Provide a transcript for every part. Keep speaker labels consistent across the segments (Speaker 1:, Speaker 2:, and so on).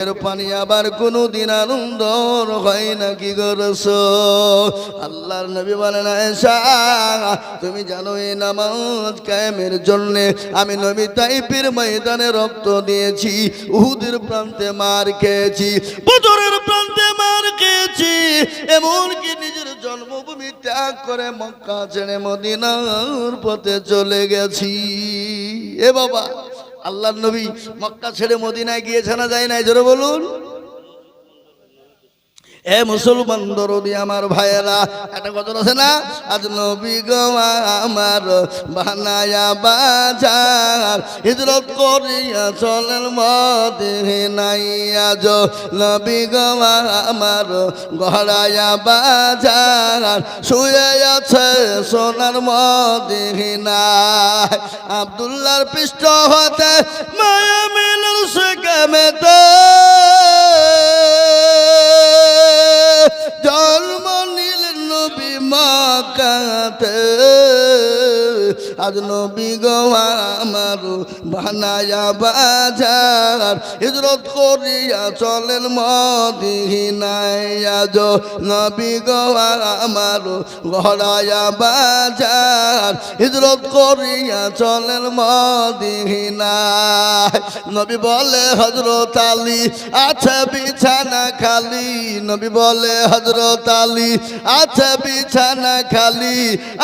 Speaker 1: পানি আবার কোনদিন আনন্দ হয় নাকি গো রাসূল? আল্লাহর নবী বলেন, আয়েশা তুমি জানো এই নামাজ কায়েমের জন্য আমি নবী তাইফের ময়দানে রক্ত দিয়েছি, উহুদের প্রান্তে মার খেয়েছি, বদরের প্রান্তে মার খেয়েছি, এমনকি নিজের জন্মভূমি ত্যাগ করে মক্কা ছেড়ে মদিনার পথে চলে গেছি। এ বাবা, আল্লাহর নবী মক্কা ছেড়ে মদিনায় গিয়েছে না যায় নাই? জোরে বলুন। এ মুসলমান দরদি আমার ভাইয়েরা, একটা কথা আছে না, আজ নবী গো আমার বানায়া বাজার, হিজরত করিয়া চলেন মদিনায়, আজ নবী গো আমার গড়ায়া বাজার, শুয়ে আছে সোনার মদিনায়। আব্দুল্লাহর পৃষ্ঠ হতে মায়া মিলন সেকেমেতে জন্ম নিলেন নবী মক্কাতে, আজ নবী গো আমার বানায়া বাজার, হিজরত করিয়া চলেন মদিনায়, আজ নবী গো আমার গড়ায়া বাজার, হিজরত করিয়া চলেন মদিনায়। নবী বলে হযরত আলী আছে বিছানা খালি, নবী বলে হযরত আলী আছে বিছানা খালি,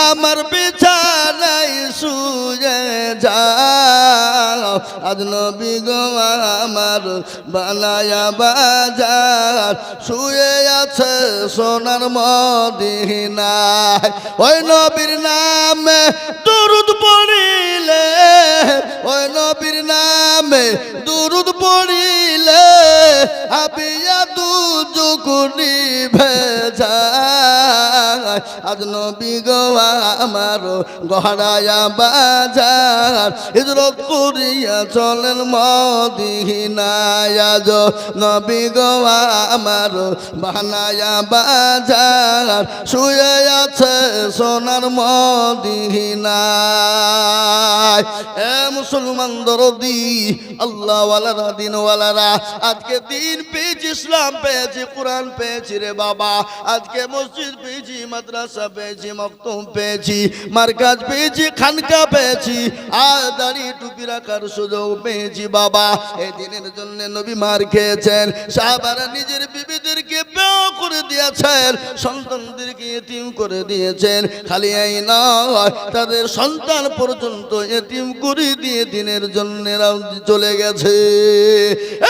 Speaker 1: আমার বিছানায় শুয়ে যাও, আজ নবী গো আমার বানায়া বাজার, শুয়ে আছে সোনার মদিনায়। ওই নবীর নামে দুরূদ পড়িলে, ওই নবীর নামে দুরূদ পড়িলে আবিয়া দুজুকুনি ভেজায়, আজ নবী গো আমার গড়ায়া বাজার, হিজরত করিয়া চলেন মদিনায়, আজ নবী গো আমার বানায়া বাজার, শুয়ে আছে সোনার মদিনায়। এ মুসলমান দরদি আল্লাহ ওয়ালারা দিনওয়ালারা, আজকে দিন পেয়েছি, ইসলাম পেয়েছি, কোরআন পেয়েছি রে বাবা, আজকে মসজিদ পেয়েছি, মাদ্রাসা পেয়েছি, মক্তব পেয়েছি, মারকাজ পেয়েছি, খানকা পেয়েছি, আর দাড়ি টুপি রাখার সুযোগ পেয়েছি বাবা। এই দিনের জন্য নবী মার খেয়েছেন, সাহাবারা নিজের বিবিদেরকে বিয়ে করে দিয়েছেন, সন্তানদেরকে এতিম করে দিয়েছেন, খালি এই নয় তাদের সন্তান পর্যন্ত এতিম করে দিয়ে দিনের জন্য চলে গেছে।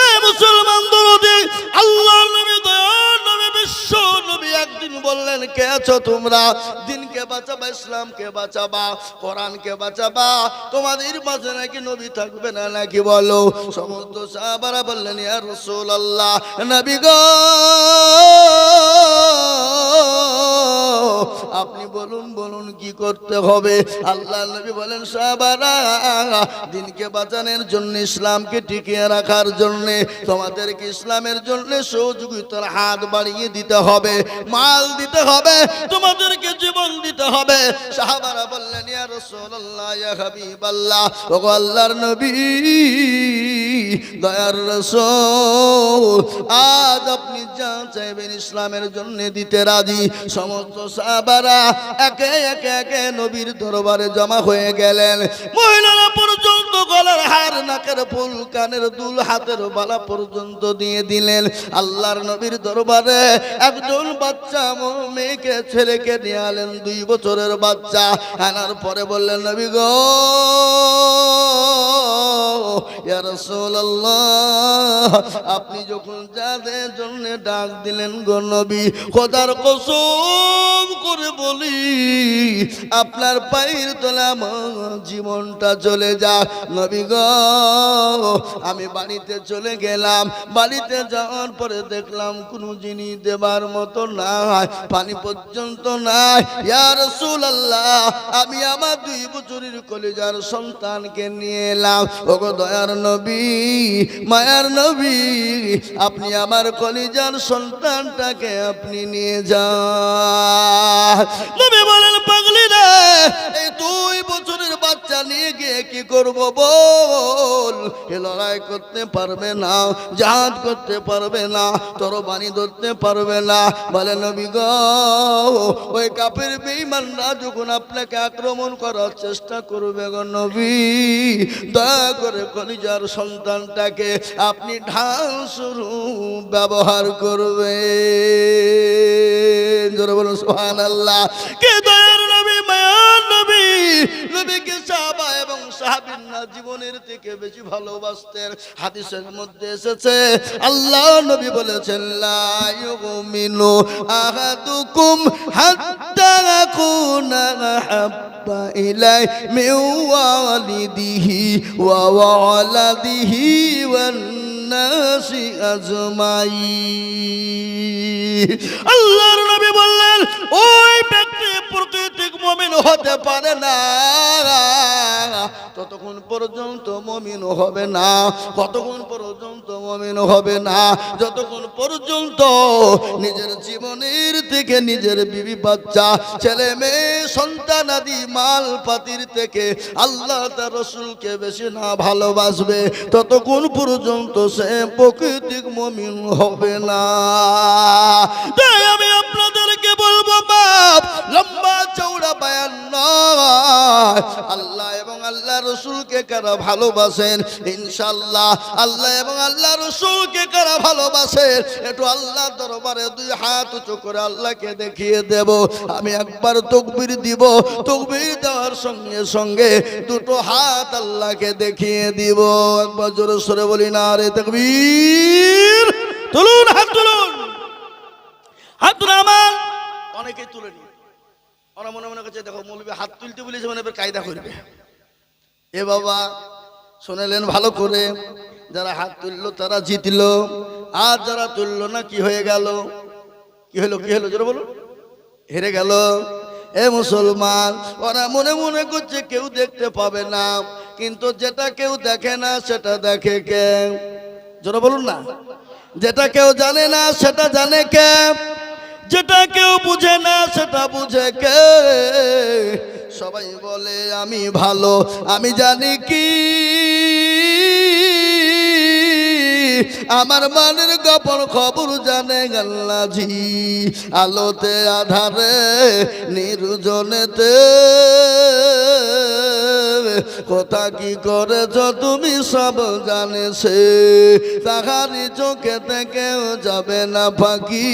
Speaker 1: এ মুসলমান দরদি আল্লাহ নবী দয়ার নবী বিশ্ব নবী একদিন বললেন, কে আছো তোমরা? দিনকে বাঁচাবা, ইসলামকে বাঁচাবা, কোরআনকে বাঁচাবা, তোমাদের মাঝে নাকি নবী থাকবে না নাকি বলো? সমস্ত সাহাবারা বললেন, ইয়া রাসূলুল্লাহ, নবী গো আপনি বলুন বলুন কি করতে হবে? আল্লাহ নবী বলেন, সাহাবারা দিনকে বাঁচানোর জন্য, ইসলামকে টিকিয়ে রাখার জন্য তোমাদেরকে ইসলামের জন্য সহযোগিতার হাত বাড়িয়ে দিতে হবে, মাল দিতে হবে, তোমাদেরকে জীবন দিতে হবে। সাহাবারা বললেন, ইয়া রাসূলুল্লাহ, ইয়া হাবিবাল্লাহ, ওগো আল্লাহর নবী, দয়ার রাসূল, আজ আপনি যা চাইবেন ইসলামের জন্য দিতে রাজি। সমস্ত সাহাবারা একে একে একে নবীর দরবারে জমা হয়ে গেলেন। মহিলারা পর্যন্ত গলার হার, নাকের ফুল, কানের দুল, হাতের বালা পর্যন্ত দিয়ে দিলেন। আল্লাহর নবীর দরবারে একজন বাচ্চা মেয়েকে, ছেলেকে নিয়ে আলেন, 2 বছরের বাচ্চা। আনার পরে বললেন, নবী গো ইয়া রাসূলুল্লাহ, আপনি যখন যাদের জন্য ডাক দিলেন গো নবী, খোদার কসম করে বলি আপনার পায়ের তলে আমার জীবনটা চলে যাক। নবী গো আমি বাড়িতে চলে গেলাম, বাড়িতে যাওয়ার পরে দেখলাম কোনো জিনিস দেবার মতো নাই, পানি পর্যন্ত নাই। ইয়া রাসূলুল্লাহ, আমি আমার 2 বছরের কলিজার সন্তানকে নিয়ে এলাম। ওগো দয়ার নবী, মায়ার নবী, আপনি আমার কলিজার সন্তানটাকে আপনি নিয়ে যান। নবী বলেন, পাগলি রে, এই 2 বছরের বাচ্চা নিয়ে গিয়ে কি করব বল? এ লড়াই করতে পারবে না, জাহাজ করতে পারবে না, তরবারি ধরতে পারবে না। বলে নবী গো, ওই কাফের বেঈমানরা যখন আপনাকে আক্রমণ করার চেষ্টা করবে গো নবী, দয়া করে কলিজার সন্তানটাকে আপনি ঢাল স্বরূপ ব্যবহার করবে। জোরে বলুন সুবহানাল্লাহ। কে দয়ার নবী, মায়ার নবী, নবীকে সাহাবা এবং সাহাবীরা জীবনের থেকে বেশি ভালোবাসতেন। হাদিসের মধ্যে এসেছে আল্লাহ নবী বলেছেন, লা ইউমিনু আহাদুকুম হাত্তা আকুনা আহাব্বা ইলাই মিন ওয়ালিদিহি ওয়া ওয়ালাদিহি ওয়ান নাসি আজমাইন। আল্লাহর নবী বললেন, ওই ব্যক্তি প্রকৃতিক মুমিন হতে পারে না ততক্ষণ পর্যন্ত মুমিন হবে না। কতক্ষণ পর্যন্ত মুমিন হবে না? যতক্ষণ পর্যন্ত নিজের জীবনের থেকে, নিজের বিবি বাচ্চা, ছেলে মেয়ে, সন্তান আদি মাল পাতির থেকে আল্লাহ তার রাসূলকে বেশি না ভালোবাসবে, ততক্ষণ পর্যন্ত সে প্রকৃতিক মুমিন হবে না। তাই আমি আপনাদেরকে বলবো, বাপ লম্বা চৌড়া বয়ান নয়, আল্লাহ এবং আল্লাহ রসুলকে কারা ভালোবাসেন, ইনশাআল্লাহ আল্লাহ এবং আল্লাহ রসুলকে কারা ভালোবাসেন, একটু আল্লাহ দরবারে 2 হাত উঁচু করে আল্লাহকে দেখিয়ে দেব। আমি একবার তাকবীর দিব, তাকবীর দেওয়ার সঙ্গে সঙ্গে 2টো হাত আল্লাহকে দেখিয়ে দিব। একবার জোরে সরে বলি না রে তাকবীর। তুলুন হাত, তুলুন হাত, তুলুন আমার। অনেকেই তুলেনি, ওরা মনে মনে করছে দেখো মৌলবী হাত তুলতে বলেছে মানে এবার কায়দা করবে। এ বাবা শুনলেন ভালো করে, যারা হাত তুললো তারা জিতলো, আর যারা তুললো না কি হয়ে গেল? কি হলো? কি হলো জোরে বলো? হেরে গেল। এ মুসলমান, ওরা মনে মনে করছে কেউ দেখতে পাবে না, কিন্তু যেটা কেউ দেখে না সেটা দেখে কে? জোরে বলুন না। যেটা কেউ জানে না সেটা জানে কে? যেটা কেউ বুঝে না সেটা বুঝে কে? সবাই বলে আমি ভালো, আমি জানি কি আমার মনের গোপন খবর জানে আল্লাহজি। আলোতে আধারে নির্জনেতে কথা কি করেছ তুমি সব জানেছে, তাহারি চোখে থেকেও যাবে না ফাঁকি,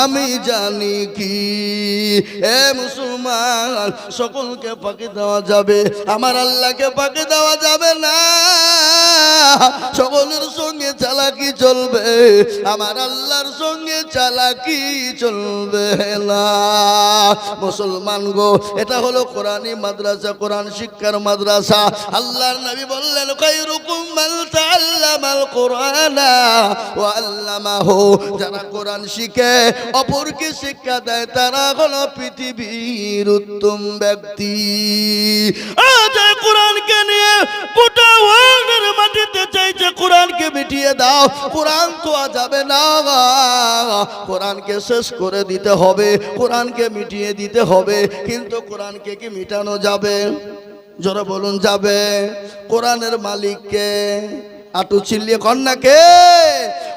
Speaker 1: আমি জানি কি। এ মুসলমান, সকলকে ফাঁকি দেওয়া যাবে, আমার আল্লাহকে ফাঁকি দেওয়া যাবে না। সকলের সঙ্গে চালাকি চলবে, আমার আল্লাহর সঙ্গে চালাকি চলবে না। মুসলমান গো, এটা হলো কোরআনী মাদ্রাসা, কোরআন শিক্ষার মাদ্রাসা। আল্লাহর নবী বললেন, খায়রুকুম মান তাআল্লামাল কুরআনা ওয়া আল্লামাহু। যারা কোরআন শিখে অপরকে শিক্ষা দেয় তারা হলো পৃথিবীর উত্তম ব্যক্তি। আজ কোরআনকে নিয়ে গোটা ওয়ার্ল্ডের মাটিতে চাইছে কোরআনকে মিটিয়ে দাও। কোরআন তো যাবে না, কোরআনকে শেষ করে দিতে হবে, কোরআনকে মিটিয়ে দিতে হবে। কিন্তু কোরআনকে কি মিটানো যাবে? জোরে বলুন যাবে? কোরআনের মালিককে আটু চিল্লিয়ে কন্যাকে?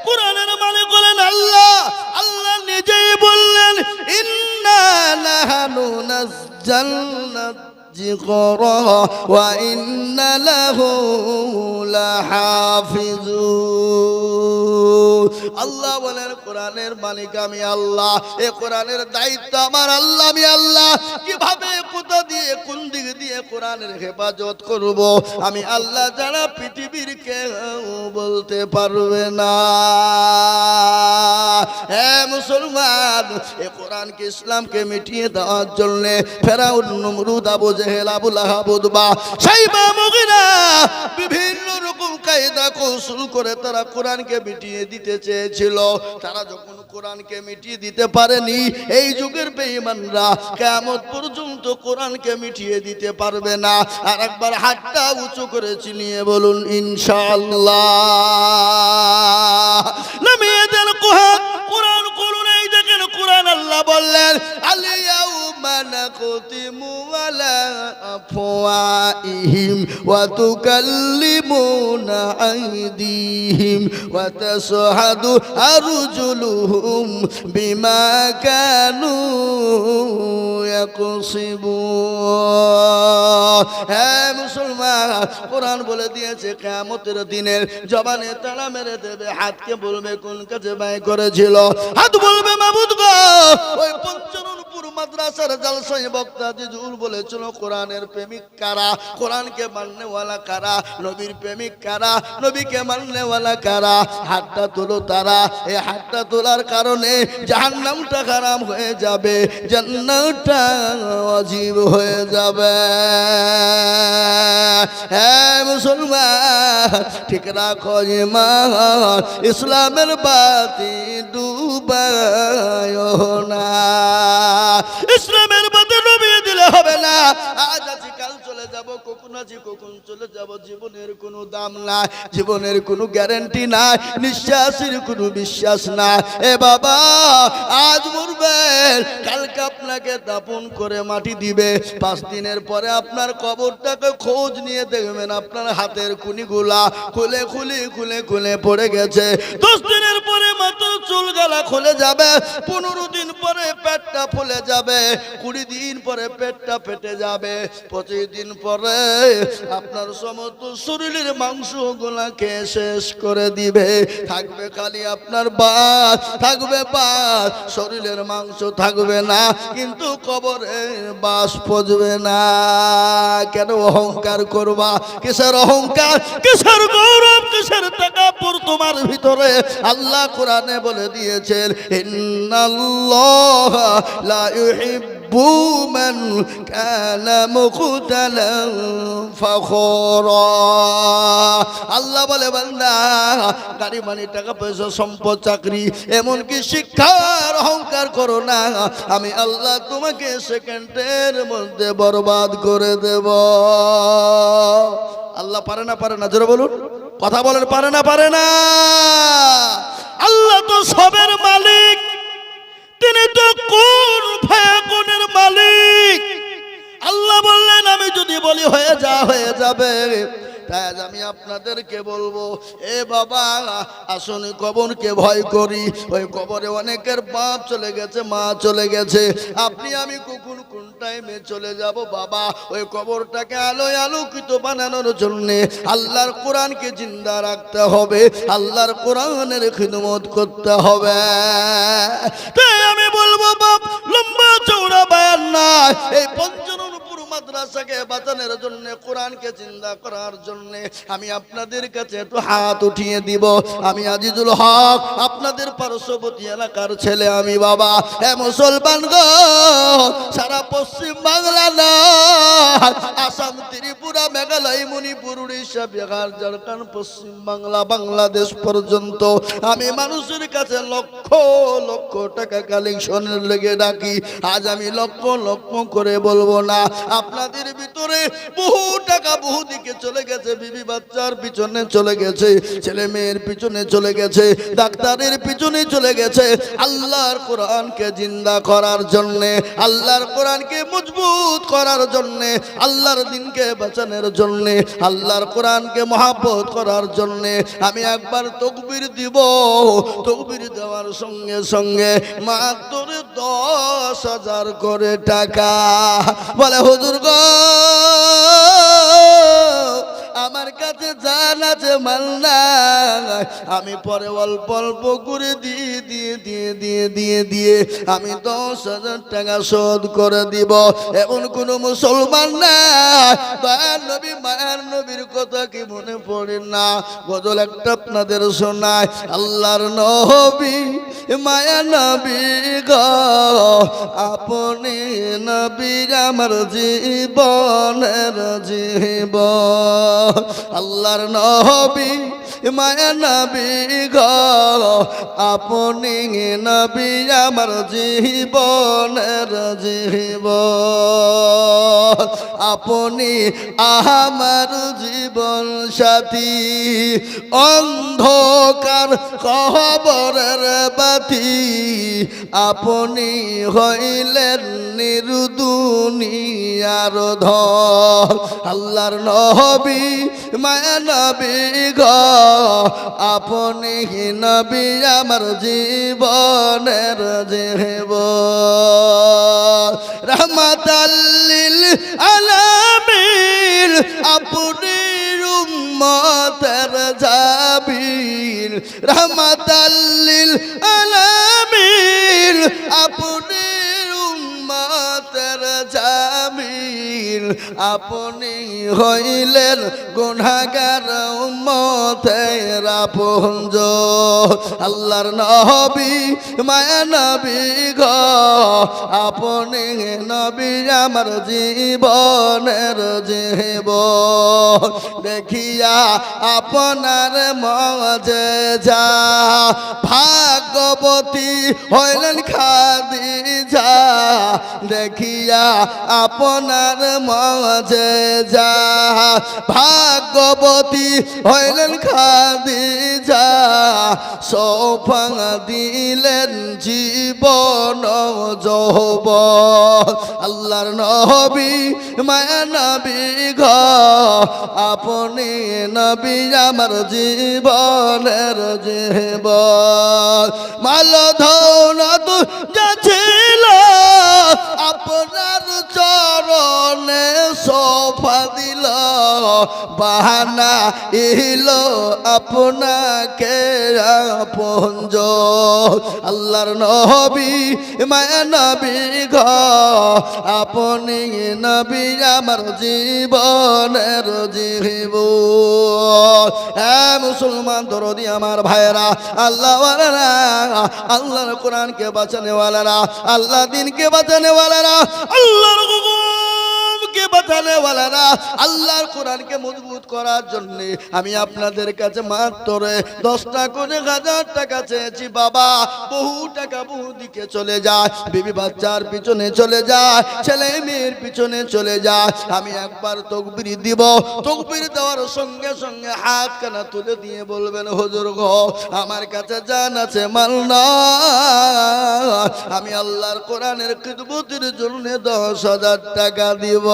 Speaker 1: কোরআনের মালিক বলেন আল্লাহ। আল্লাহ নিজেই বললেন, ইন্না নাহনু নাযালনা যিকরা ওয়া ইন্না লাহু লাহাফিজুন। আল্লাহ বলেন কোরআনের মালিক আমি আল্লাহ, এ কোরআনের দায়িত্ব আমার আল্লাহ, আমি আল্লাহ। কিভাবে, কোথা দিয়ে, কোন দিক দিয়ে কোরআনের হেফাজত করব আমি আল্লাহ যারা পৃথিবীর কেউ বলতে পারবে না। হে মুসলমান, এ কোরআনকে, ইসলামকে মিটিয়ে দেওয়ার জন্য ফেরাউন, নমরুদ, আবু জেহেল, আবু লাহাব, উতবা, শাইবা, মুগিরা বিভিন্ন রকম কায়দা কৌশল করে তারা কোরআনকে মিটিয়ে দিতে চেয়েছিল। তারা যখন কোরআনকে মিটিয়ে দিতে পারেনি, এই যুগের বেঈমানরা কিয়ামত পর্যন্ত কোরআনকে মিটিয়ে দিতে পারবে না। আর একবার হাতটা উঁচু করে চিনিয়ে বলুন ইনশাআল্লাহ। নামিয়ে দেন কোরআন, কোরআন করুন। এই দেখেন কোরআন, আল্লাহ বললেন আল ইয়াউমা নাখতিমু আলা আফওয়াহিম ওয়া তুকাল্লিমুনা আইদিহিম ওয়া তাশহাদু আরজুলুহুম বিমা কানু ইয়াকসিবুন। হ্যাঁ মুসলমান, কোরআন বলে দিয়েছে কিয়ামতের দিনের জবানে তালা মেরে দেবে, হাতকে বলবে কোন কাজে ব্যয় করেছিল, হাত বলবে মাবুদ গো ওই পঞ্চরণপুর মাদ্রাসার জালসায় বক্তা জিজুর বলেছিল কোরআনের প্রেমিক কারা, কোরআনকে মাননেওয়ালা কারা, নবীর প্রেমিক কারা, নবীকে মাননেওয়ালা কারা, হাতটা তোলো তারা। এই হাতটা তোলার কারণে জাহান্নামটা হারাম হয়ে যাবে, জান্নাতটা ওয়াজিব হয়ে যাবে। হ্যাঁ মুসলমান, ঠিক রাখো ঈমান, ইসলামের বাতি ডুবায় না, ইসলামের বাতি ডুবিয়ে দিলে হবে না। আজ আছি কাল চলে যাব, কখন আছি কখন চলে যাব, জীবনের কোনো দাম নাই, জীবনের কোনো গ্যারান্টি নাই, নিঃশ্বাসের কোনো বিশ্বাস নাই। এ বাবা, আজ মরবেন, কালকে আপনাকে দাফন করে মাটি দিবে, 5 দিনের পরে আপনার কবরটাকে খোঁজ নিয়ে দেখবেন আপনার হাতের কুনিগুলা খুলে খুলে খুলে খুলে পড়ে গেছে। 10 দিনের পরে মাত্র চুল গালা খুলে যাবে, 15 দিন পরে পেটটা ফুলে যাবে, 20 দিন পরে পেটটা ফেটে যাবে, 25 দিন পরে আপনার সমস্ত শরীরের মাংসগুলাকে শেষ করে দিবে। থাকবে খালি আপনার বাত, থাকবে বাত, শরীরের মাংস থাকবে না, কিন্তু কবরে বাস পচবে না। কেন অহংকার করবা? কিসের অহংকার, কিসের গৌরব, কিসের তাকাব্বুর তোমার ভিতরে? আল্লাহ কোরআনে বলে দিয়েছেন ইন্নাল্লাহা লা ইউহিব্বু মান কানা মুখতালান ফাখুরা। আল্লাহ বলে বান্দা, গাড়ি বাড়ি টাকা পয়সা সম্পদ চাকরি এমনকি শিক্ষার অহংকার করো না, আমি আল্লাহ তোমাকে সেকেন্ডের মধ্যে বরবাদ করে দেব। আল্লাহ পারে না? পারে না? জোরে বলুন, কথা বলেন, পারে না? পারে না? আল্লাহ তো সবের মালিক, তিনি তো কোন ফায়াকুনের মালিক। আল্লাহ বললেন আমি যদি বলি হয়ে যা, হয়ে যাবে। তাই আজ আমি আপনাদেরকে বলবো, এ বাবা আসুন কবরকে ভয় করি। ওই কবরে অনেকের বাপ চলে গেছে, মা চলে গেছে, আপনি আমি কখন কোন টাইমে চলে যাব। বাবা ওই কবরটাকে আলোয় আলোকিত বানানোর জন্য আল্লাহর কোরআনকে জিন্দা রাখতে হবে, আল্লাহর কোরআনের খিদমত করতে হবে। তাই আমি বলবো বাপ, লম্বা চৌড়া বায়ান না, এই পঞ্চরণপুর মাদ্রাসাকে বাঁচানোর জন্য, কোরআনকে জিন্দা করার জন্য আমি আপনাদের কাছে একটু হাত উঠিয়ে দিব। আমি আজিজুল হক, আপনাদের পার্শ্ববর্তী এলাকার ছেলে আমি। বাবা হে মুসলমান গো, সারা পশ্চিম বাংলা না, আসাম, ত্রিপুরা, মেঘালয়, মণিপুর, উড়িষ্যা, বিহার, ঝাড়খণ্ড, পশ্চিম বাংলা, বাংলাদেশ পর্যন্ত আমি মানুষের কাছে লক্ষ লক্ষ টাকা কালেকশনের লেগে ডাকি। আজ আমি লক্ষ লক্ষ করে বলবো না, আপনাদের ভিতরে বহু টাকা বহু দিকে চলে গেছে, বিবি বাচ্চার পিছনে চলে গেছে, ছেলে মেয়ের পিছনে চলে গেছে, ডাক্তারের পিছনে চলে গেছে। আল্লাহর কোরআনকে জিন্দা করার জন্যে, আল্লাহর কোরআনকে মজবুত করার জন্যে, আল্লাহর দিনকে বাঁচানোর জন্যে, আল্লাহর কোরআনকে মহব্বত করার জন্যে আমি একবার তাকবীর দিব। তাকবীর দেওয়ার সঙ্গে সঙ্গে মাত্র 10,000 করে টাকা। বলে হুজুর গো, আমার কাছে জান আছে, মাল নাই, আমি পরে অল্প অল্প করে দিয়ে দিয়ে দিয়ে দিয়ে দিয়ে দিয়ে আমি 10,000 টাকা শোধ করে দিব। এমন কোন মুসলমান না, দয়ার নবী মায়ার নবীর কথা কি মনে পড়ে না? গজল একটা আপনাদের শোনায়, আল্লাহর নবী মায়া নবী গো, আপনি নবী আমার জীবনের জীবন। আল্লাহর নবী মায়া নবী গো আপনি নবী আমার জীবনের জীবন আপনি আমার জীবন সাথী অন্ধকার কবরের বাতি আপনি হইলেন নির্দুনিয়ার ধন আল্লাহর নবী মায়া নবী গো আপনি নবী আমার জীবনের জীবন রহমাতাল লিল আলামিন আপনি উম্মতের জাবির রহমাতাল লিল আলামিন আপনি উম্মতের জামিল আপনি হইলেন গুনাহগার উম্মতের আপনজন আল্লাহর নবী মায়া নবী গো আপনি নবী আমার জীবনের জীবন দেখিয়া আপনার মুজিজা ভাগ্যবতী হইলেন খাদিজা দেখিয়া আপনার মুজিজা ভাগ্যবতী হইলেন খাদিজা সৌভাগ্য দিলেন জীবন যৌবন আল্লাহর নবী মায়া নবী গো আপনি নবী আমার জীবনের জীবন মাল ধৌলত যাচ্ছিল আপনার চরণে সোফা দিল বাহানা ইলো আপনাকে আপনজ আল্লাহর নবী মায়া নবী গো আপনি নবী আমার জীবনের জীবন মুসলমান দরদি আমার ভাইরা আল্লাহ আল্লাহর কোরআনকে বাঁচানে ওয়ালারা আল্লাহ দিনকে বাঁচানে ওয়ালারা আল্লাহর কে বাঁচানে ওয়ালারা আল্লাহর কোরআনকে মজবুত করার জন্য আমি আপনাদের কাছে মাত্র 10টা করে 1000 টাকা চেয়েছি বাবা বহু টাকা বহু দিকে চলে যায় বিবি বাচ্চার পিছনে চলে যায় ছেলে মেয়ের পিছনে চলে যায় আমি একবার তাকবীর দিব তাকবীর দেওয়ার সঙ্গে সঙ্গে হাত কানা তুলে দিয়ে বলবেন হুজুর গো আমার কাছে জান আছে মাল না আমি আল্লাহর কোরআনের খিদমতের জন্য 10,000 টাকা দিব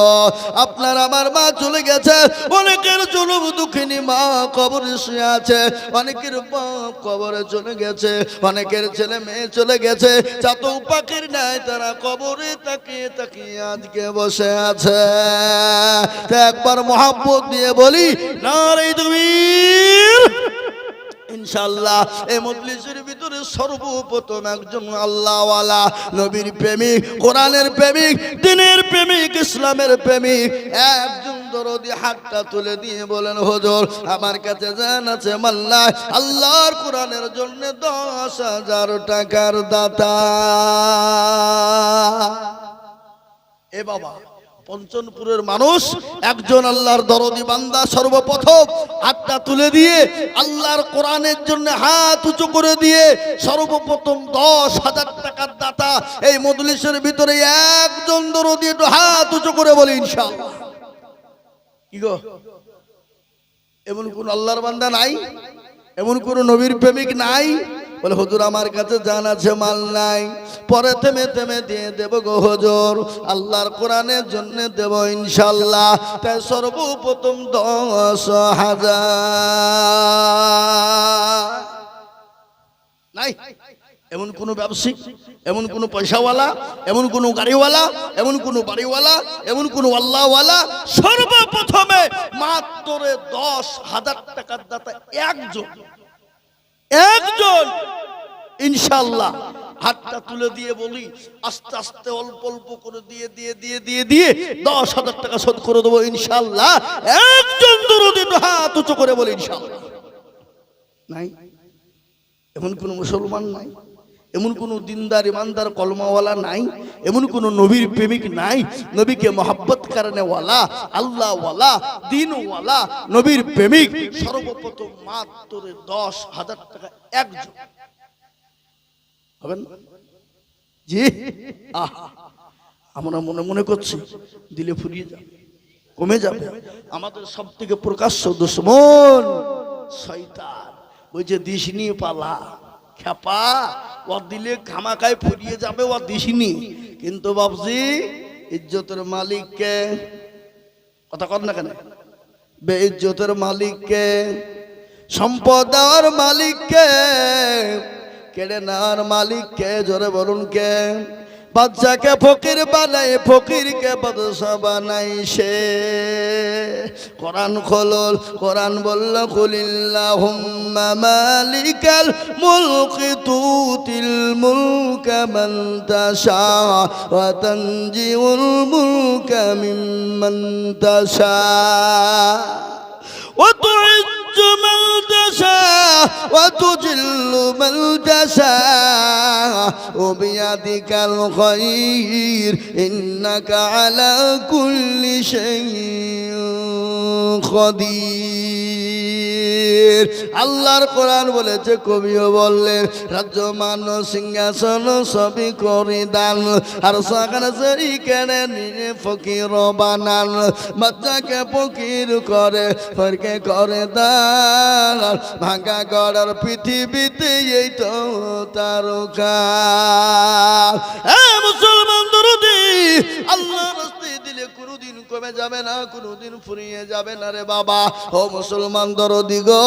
Speaker 1: আপনার আমার মা চলে গেছে অনেকের জনম দুঃখিনী মা কবরে শুয়ে আছে অনেকের বাপ কবরে চলে গেছে অনেকের ছেলে মেয়ে চলে গেছে চাতক পাখির নাই তারা কবরে তাকিয়ে তাকিয়ে আজকে বসে আছে একবার মহব্বত দিয়ে বলি নারে তাকবীর ইনশাআল্লাহ এই মজলিসের ভিতরে সর্বপ্রথম একজন আল্লাহওয়ালা নবীর প্রেমিক কোরআনের প্রেমিক দ্বীনের প্রেমিক ইসলামের প্রেমিক একজন দরদি হাতটা তুলে দিয়ে বলেন হুজুর আমার কাছে জান আছে মাল্লা আল্লাহর কোরআনের জন্য 10,000 টাকার দাতা এ বাবা পঞ্চনপুরের মানুষ একজন আল্লাহর দরদি বান্দা সর্বপ্রথম হাতটা তুলে দিয়ে আল্লাহর কোরআনের জন্য হাত উঁচু করে দিয়ে সর্বপ্রথম 10,000 টাকার দাতা এই মজলিসের ভিতরে একজন দরদি একটু হাত উঁচু করে বলি ইনশাআল্লাহ কি গো এমন কোন আল্লাহর বান্দা নাই এমন কোন নবীর প্রেমিক নাই বলে হুজুর আমার কাছে জান আছে মাল নাই পরে থেমে থেমে দিয়ে দেব গো হুজুর আল্লাহর কোরআনের জন্য দেব ইনশাআল্লাহ তাই সর্বপ্রথম 10,000 নাই এমন কোন ব্যবসায়িক এমন কোন পয়সাওয়ালা এমন কোন গাড়িওয়ালা এমন কোন বাড়িওয়ালা এমন কোন আল্লাহওয়ালা সর্বপ্রথমে মাত্র 10,000 টাকার দাতা একজন ইনশাআল্লাহ হাতটা তুলে দিয়ে বলি আস্তে আস্তে অল্প অল্প করে দিয়ে দিয়ে দিয়ে দিয়ে দিয়ে 10,000 টাকা শোধ করে দেবো ইনশাআল্লাহ একজন দরদি হাত উঁচু করে বলি ইনশাআল্লাহ নাই এমন কোন মুসলমান নাই এমন কোন দিনদার ইমানদার কলমাওয়ালা নাই, এমন কোন নবীর প্রেমিক নাই, নবীকে মহব্বত করেনেওয়ালা, আল্লাহওয়ালা, দিনওয়ালা, নবীর প্রেমিক সর্বপ্রথম মাত্র 10,000 টাকা একজন হবেন জি। আমরা মনে মনে করছি দিলে ফুরিয়ে যাবে, কমে যাবে। আমাদের সব থেকে প্রকাশ্য দুশমন শয়তান, বলছে দিসনি পালা খেপা, ও দিলে খামাকায় ফুরিয়ে যাবে, ও দিসনি। কিন্তু বাবজি ইজ্জতের মালিককে, কথা কর না কেন, বেইজ্জতের মালিককে, সম্পদ দেওয়ার মালিককে, কেড়ে নেওয়ার মালিককে, জোরে বলুন কে? বাচ্চাকে ফকির বানাই, ফকিরকে বাদশা বানাই সে। কোরআন খোলল, কোরআন বলল কুলিল্লাহুম্মা মালিকাল মুলকি তুতিল মুলকা মান তাশা ওয়া তানজিউল মুলকা মিম্মান তাশা ওয়া তুইজ্জু মান তাশা ওয়া তুজিল্লু মান তাশা ওয়া বিয়াদিকাল খায়র ইন্নাকা আলা কুল্লি শাইইন কাদির। আল্লাহর কোরআন বলেছে, কবিও বললেন, রাজ্য মান সিংহাসন সবই করি দান, আর সাগর সরি কেড়ে নিয়ে ফকির বানান। বাচ্চাকে ফকির করে, ফরকে করে দান, ভাঙা গড়ার পৃথিবীতে এই তো তারকা। মুসলমান দরদি, আল্লাহ রাস্তায় দিলে কোনোদিন কমে যাবে না, কোনোদিন ফুরিয়ে যাবে না রে বাবা। ও মুসলমান দরদি গো।